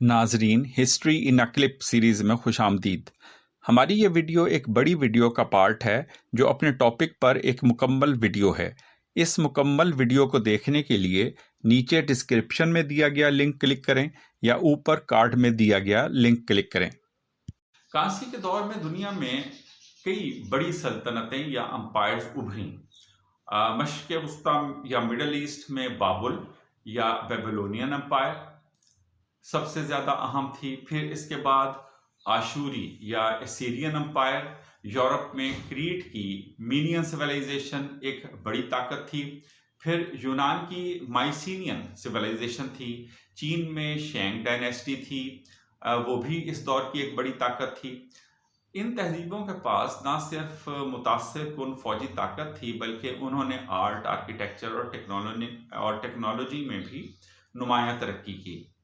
नाजरीन, history in a clip series में खुशामदीद। हमारी ये वीडियो एक बड़ी वीडियो का पार्ट है जो अपने टॉपिक पर एक मुकम्मल वीडियो है। इस मुकम्मल वीडियो को देखने के लिए नीचे डिस्क्रिप्शन में दिया गया लिंक क्लिक करें या ऊपर कार्ड में दिया गया लिंक क्लिक करें। कांसी के दौर में दुनिया में कई बड़ी सल्तनतें या अम्पायर्स उभरी। मशरिक़ वस्ता या मिडल ईस्ट में बाबुल या बेबीलोनियन अम्पायर सबसे ज़्यादा अहम थी। फिर इसके बाद आशूरी या एसीरियन अम्पायर, यूरोप में क्रीट की मीनियन सिविलाइजेशन एक बड़ी ताकत थी। फिर यूनान की माइसीनियन सिविलाइजेशन थी। चीन में शेंग डायनेस्टी थी, वो भी इस दौर की एक बड़ी ताकत थी। इन तहजीबों के पास ना सिर्फ मुतासिर कुन फौजी ताकत थी बल्कि उन्होंने आर्ट, आर्किटेक्चर और टेक्नोलॉजी में भी नुमायाँ तरक्की की।